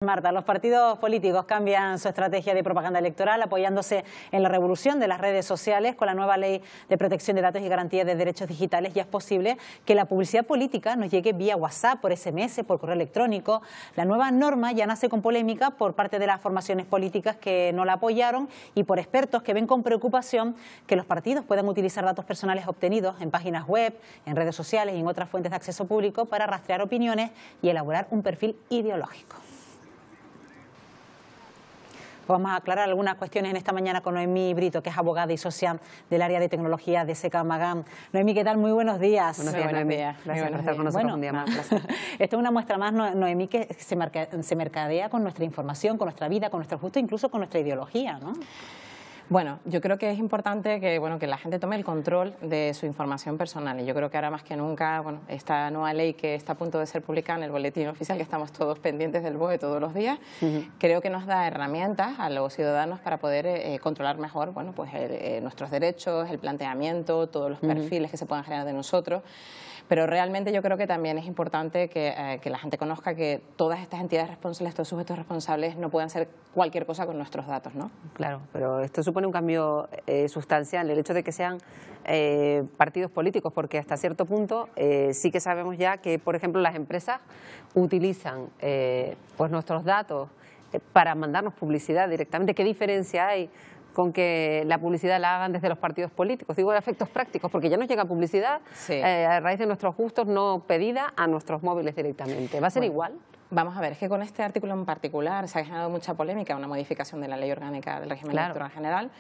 Marta, los partidos políticos cambian su estrategia de propaganda electoral apoyándose en la revolución de las redes sociales. Con la nueva ley de protección de datos y garantía de derechos digitales ya es posible que la publicidad política nos llegue vía WhatsApp, por SMS, por correo electrónico. La nueva norma ya nace con polémica por parte de las formaciones políticas que no la apoyaron y por expertos que ven con preocupación que los partidos puedan utilizar datos personales obtenidos en páginas web, en redes sociales y en otras fuentes de acceso público para rastrear opiniones y elaborar un perfil ideológico. Vamos a aclarar algunas cuestiones en esta mañana con Noemí Brito, que es abogada y socia del área de tecnología de SECA Magán. Noemí, ¿qué tal? Muy buenos días. Buenos días, Noemí. Gracias por estar con nosotros un día más. Esto es una muestra más, Noemí, que se mercadea con nuestra información, con nuestra vida, con nuestro gusto, incluso con nuestra ideología, ¿no? Bueno, yo creo que es importante que la gente tome el control de su información personal y yo creo que ahora más que nunca, esta nueva ley que está a punto de ser publicada en el boletín oficial, que estamos todos pendientes del BOE todos los días, creo que nos da herramientas a los ciudadanos para poder controlar mejor nuestros derechos, el planteamiento, todos los perfiles que se puedan generar de nosotros. Pero realmente yo creo que también es importante que la gente conozca que todas estas entidades responsables, estos sujetos responsables, no pueden hacer cualquier cosa con nuestros datos, ¿no? Claro, pero esto supone un cambio sustancial, el hecho de que sean partidos políticos, porque hasta cierto punto sí que sabemos ya que, por ejemplo, las empresas utilizan nuestros datos para mandarnos publicidad directamente. ¿Qué diferencia hay con que la publicidad la hagan desde los partidos políticos? Digo, de efectos prácticos, porque ya nos llega publicidad a raíz de nuestros gustos no pedida a nuestros móviles directamente. ¿Va a ser igual? Vamos a ver, es que con este artículo en particular se ha generado mucha polémica, una modificación de la Ley Orgánica del Régimen Electoral General.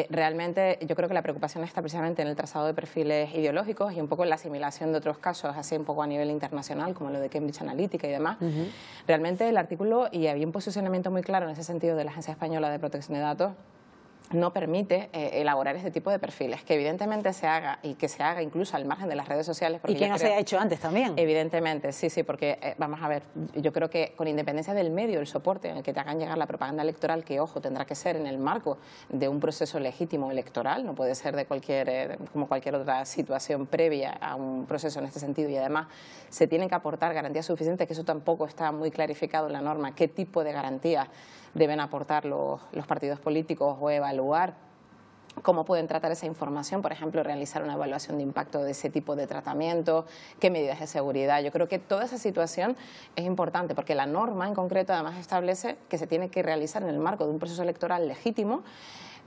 Realmente yo creo que la preocupación está precisamente en el trazado de perfiles ideológicos y un poco en la asimilación de otros casos, así un poco a nivel internacional, como lo de Cambridge Analytica y demás. Realmente el artículo, y había un posicionamiento muy claro en ese sentido de la Agencia Española de Protección de Datos, no permite elaborar este tipo de perfiles, que evidentemente se haga y que se haga incluso al margen de las redes sociales. Y que no se haya hecho antes también. Evidentemente, sí, porque vamos a ver, yo creo que con independencia del medio, el soporte en el que te hagan llegar la propaganda electoral, que ojo, tendrá que ser en el marco de un proceso legítimo electoral, no puede ser de como cualquier otra situación previa a un proceso en este sentido, y además se tienen que aportar garantías suficientes, que eso tampoco está muy clarificado en la norma, qué tipo de garantías deben aportar los partidos políticos o evaluar cómo pueden tratar esa información, por ejemplo, realizar una evaluación de impacto de ese tipo de tratamiento, qué medidas de seguridad. Yo creo que toda esa situación es importante porque la norma en concreto además establece que se tiene que realizar en el marco de un proceso electoral legítimo,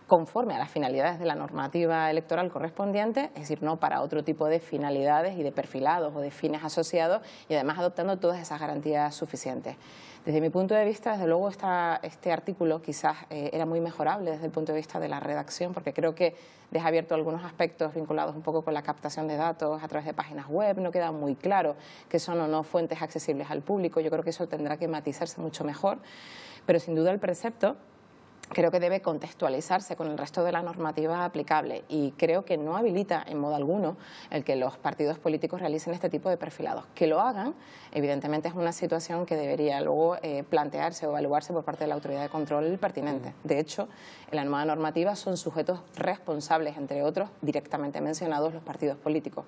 conforme a las finalidades de la normativa electoral correspondiente, es decir, no para otro tipo de finalidades y de perfilados o de fines asociados, y además adoptando todas esas garantías suficientes. Desde mi punto de vista, desde luego, este artículo quizás era muy mejorable desde el punto de vista de la redacción, porque creo que deja abierto algunos aspectos vinculados un poco con la captación de datos a través de páginas web, no queda muy claro que son o no fuentes accesibles al público. Yo creo que eso tendrá que matizarse mucho mejor, pero sin duda el precepto creo que debe contextualizarse con el resto de la normativa aplicable y creo que no habilita en modo alguno el que los partidos políticos realicen este tipo de perfilados. Que lo hagan, evidentemente, es una situación que debería luego plantearse o evaluarse por parte de la autoridad de control pertinente. De hecho, en la nueva normativa son sujetos responsables, entre otros, directamente mencionados los partidos políticos.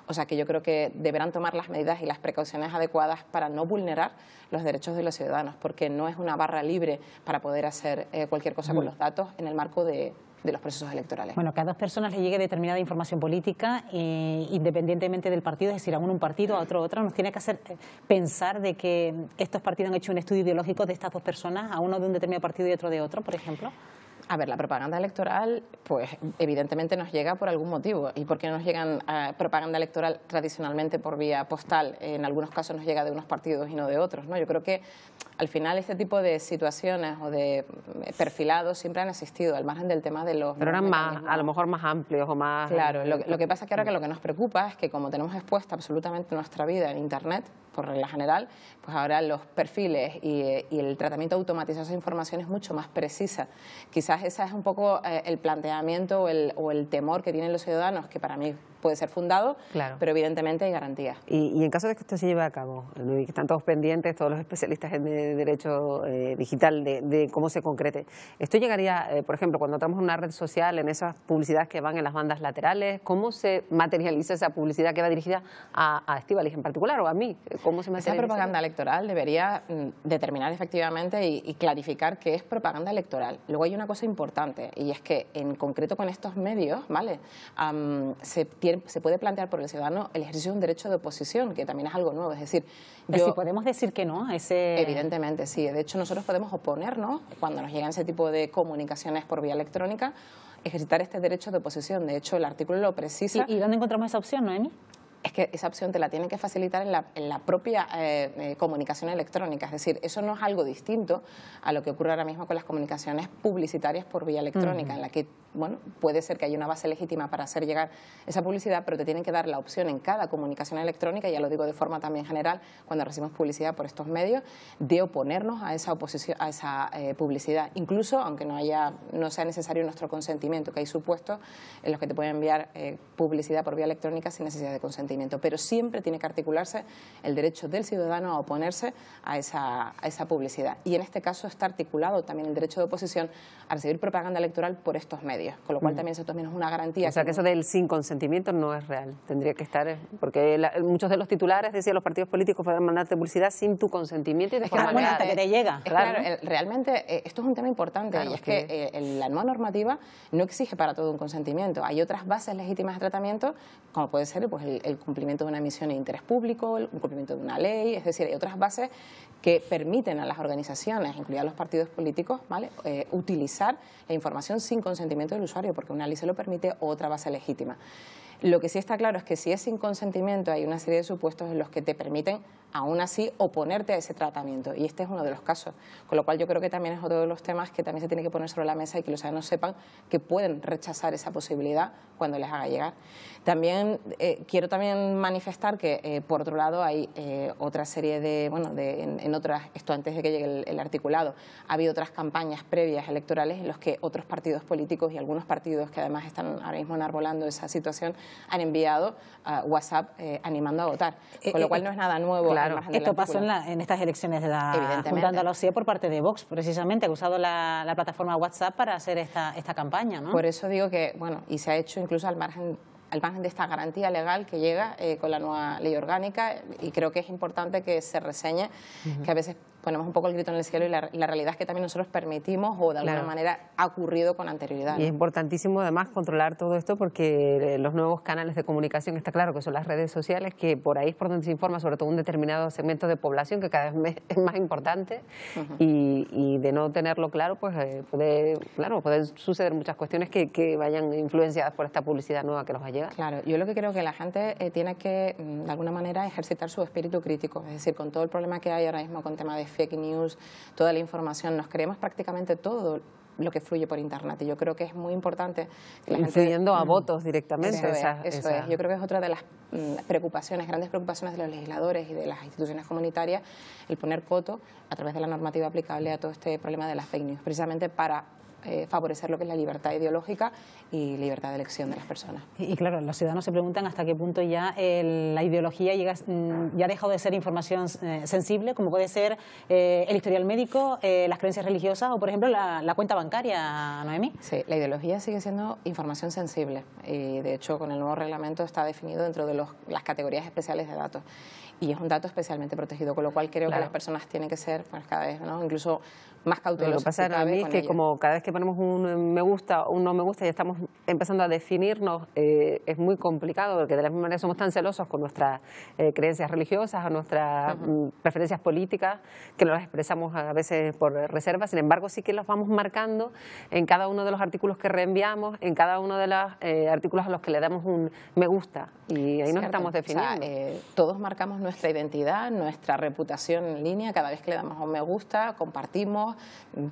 O sea que yo creo que deberán tomar las medidas y las precauciones adecuadas para no vulnerar los derechos de los ciudadanos, porque no es una barra libre para poder hacer cualquier cosa con los datos en el marco de los procesos electorales. Bueno, que a dos personas le llegue determinada información política, independientemente del partido, es decir, a uno un partido, a otro otro, nos tiene que hacer pensar de que estos partidos han hecho un estudio ideológico de estas dos personas, a uno de un determinado partido y otro de otro, por ejemplo. A ver, la propaganda electoral, pues evidentemente nos llega por algún motivo. ¿Y por qué nos llegan propaganda electoral tradicionalmente por vía postal? En algunos casos nos llega de unos partidos y no de otros, ¿no? Yo creo que al final este tipo de situaciones o de perfilados siempre han existido, al margen del tema de los... Pero eran más, a lo mejor más amplios o más... Claro, lo que pasa es que ahora lo que nos preocupa es que como tenemos expuesta absolutamente nuestra vida en Internet, por regla general, pues ahora los perfiles y el tratamiento automatizado de esa información es mucho más precisa. Quizás ese es un poco el planteamiento o el temor que tienen los ciudadanos, que para mí puede ser fundado, pero evidentemente hay garantías. Y en caso de que esto se lleve a cabo, que están todos pendientes, todos los especialistas en derecho digital, de cómo se concrete, ¿esto llegaría, por ejemplo, cuando estamos en una red social, en esas publicidades que van en las bandas laterales, cómo se materializa esa publicidad que va dirigida a Estíbaliz en particular o a mí? ¿Cómo se Esa materializa? propaganda electoral debería determinar efectivamente y clarificar qué es propaganda electoral. Luego hay una cosa importante, y es que en concreto con estos medios, ¿vale? Se puede plantear por el ciudadano el ejercicio de un derecho de oposición, que también es algo nuevo. Es decir, si podemos decir que no, evidentemente sí. De hecho, nosotros podemos oponernos cuando nos llegan ese tipo de comunicaciones por vía electrónica, ejercitar este derecho de oposición. De hecho, el artículo lo precisa. ¿Y dónde encontramos esa opción, Noemí? Es que esa opción te la tienen que facilitar en la propia comunicación electrónica. Es decir, eso no es algo distinto a lo que ocurre ahora mismo con las comunicaciones publicitarias por vía electrónica, en la que, bueno, puede ser que haya una base legítima para hacer llegar esa publicidad, pero te tienen que dar la opción en cada comunicación electrónica, ya lo digo de forma también general, cuando recibimos publicidad por estos medios, de oponernos a esa oposición, a esa publicidad, incluso aunque no sea necesario nuestro consentimiento, que hay supuestos en los que te pueden enviar publicidad por vía electrónica sin necesidad de consentimiento. Pero siempre tiene que articularse el derecho del ciudadano a oponerse a esa publicidad. Y en este caso está articulado también el derecho de oposición a recibir propaganda electoral por estos medios, con lo cual también eso también es una garantía. O sea, que eso del sin consentimiento no es real. Tendría que estar, porque muchos de los titulares decían los partidos políticos podrán mandarte publicidad sin tu consentimiento y de forma legal. Hasta que te llega. Claro, realmente esto es un tema importante, claro, y es que la nueva normativa no exige para todo un consentimiento. Hay otras bases legítimas de tratamiento, como puede ser pues, el cumplimiento de una misión de interés público, el cumplimiento de una ley, es decir, hay otras bases que permiten a las organizaciones, incluidas los partidos políticos, ¿vale? Utilizar la información sin consentimiento del usuario, porque una ley se lo permite, otra base legítima. Lo que sí está claro es que si es sin consentimiento hay una serie de supuestos en los que te permiten aún así oponerte a ese tratamiento, y este es uno de los casos, con lo cual yo creo que también es otro de los temas que también se tiene que poner sobre la mesa y que los ciudadanos sepan que pueden rechazar esa posibilidad cuando les haga llegar. También quiero también manifestar que por otro lado hay otra serie de, bueno, en otras, esto antes de que llegue el articulado, ha habido otras campañas previas electorales en los que otros partidos políticos y algunos partidos que además están ahora mismo enarbolando esa situación han enviado WhatsApp animando a votar, con lo cual no es nada nuevo. Claro. Esto pasó en estas elecciones de la Junta de Andalucía por parte de Vox, precisamente, que ha usado la plataforma WhatsApp para hacer esta campaña, ¿no? Por eso digo que, bueno, y se ha hecho incluso al margen de esta garantía legal que llega con la nueva ley orgánica, y creo que es importante que se reseñe que a veces ponemos un poco el grito en el cielo y la realidad es que también nosotros permitimos o de alguna manera ha ocurrido con anterioridad, ¿no? Y es importantísimo además controlar todo esto porque los nuevos canales de comunicación está claro que son las redes sociales, que por ahí es por donde se informa sobre todo un determinado segmento de población que cada vez es más importante y de no tenerlo claro pues pueden suceder muchas cuestiones que vayan influenciadas por esta publicidad nueva que nos va a llegar. Claro, yo lo que creo que la gente tiene que de alguna manera ejercitar su espíritu crítico, es decir, con todo el problema que hay ahora mismo con tema de fake news, toda la información, nos creemos prácticamente todo lo que fluye por Internet, y yo creo que es muy importante que la influyendo gente, a votos directamente. Eso es. Yo creo que es otra de las preocupaciones, grandes preocupaciones de los legisladores y de las instituciones comunitarias, el poner coto a través de la normativa aplicable a todo este problema de las fake news, precisamente para favorecer lo que es la libertad ideológica y libertad de elección de las personas. Y claro, los ciudadanos se preguntan hasta qué punto ya la ideología ya ha dejado de ser información sensible, como puede ser el historial médico, las creencias religiosas o, por ejemplo, la cuenta bancaria, Noemí. Sí, la ideología sigue siendo información sensible y, de hecho, con el nuevo reglamento está definido dentro de las categorías especiales de datos. Y es un dato especialmente protegido, con lo cual creo que las personas tienen que ser pues, cada vez, ¿no?, incluso más cautelosas. Lo que pasa a mí es que como cada vez que ponemos un me gusta o un no me gusta ya estamos empezando a definirnos, es muy complicado porque de la misma manera somos tan celosos con nuestras creencias religiosas o nuestras preferencias políticas que no las expresamos a veces por reserva. Sin embargo, sí que los vamos marcando en cada uno de los artículos que reenviamos, en cada uno de los artículos a los que le damos un me gusta, y ahí nos estamos definiendo. O sea, todos marcamos nuestra identidad, nuestra reputación en línea cada vez que le damos un me gusta, compartimos,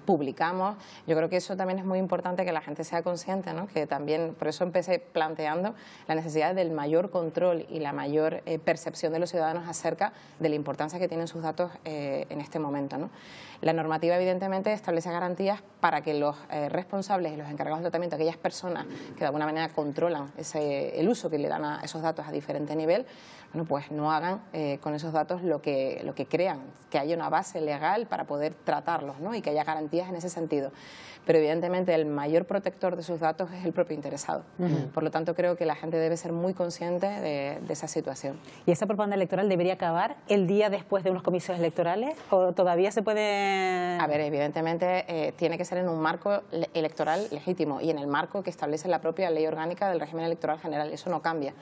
publicamos. Yo creo que eso también es muy importante que la gente sea consciente, ¿no?, que también, por eso empecé planteando la necesidad del mayor control y la mayor percepción de los ciudadanos acerca de la importancia que tienen sus datos en este momento, ¿no? La normativa, evidentemente, establece garantías para que los responsables y los encargados del tratamiento, aquellas personas que de alguna manera controlan el uso que le dan a esos datos a diferente nivel, bueno, pues no hagan con esos datos lo que crean, que haya una base legal para poder tratarlos, ¿no? Y que haya garantías en ese sentido. Pero evidentemente el mayor protector de sus datos es el propio interesado. Por lo tanto, creo que la gente debe ser muy consciente de esa situación. ¿Y esa propaganda electoral debería acabar el día después de unos comicios electorales o todavía se puede...? A ver, evidentemente tiene que ser en un marco electoral legítimo y en el marco que establece la propia Ley Orgánica del Régimen Electoral General. Eso no cambia.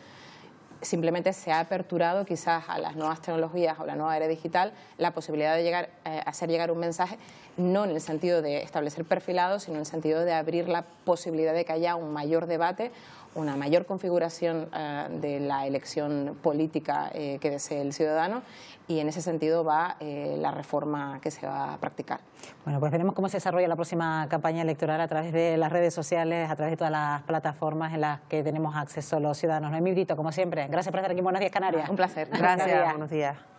Simplemente se ha aperturado quizás a las nuevas tecnologías o la nueva era digital la posibilidad de hacer llegar un mensaje, no en el sentido de establecer perfilados, sino en el sentido de abrir la posibilidad de que haya un mayor debate, una mayor configuración de la elección política que desee el ciudadano, y en ese sentido va la reforma que se va a practicar. Bueno, pues veremos cómo se desarrolla la próxima campaña electoral a través de las redes sociales, a través de todas las plataformas en las que tenemos acceso los ciudadanos. Noemí Brito, como siempre, gracias por estar aquí en Buenos Días, Canarias. Un placer. Gracias, buenos días.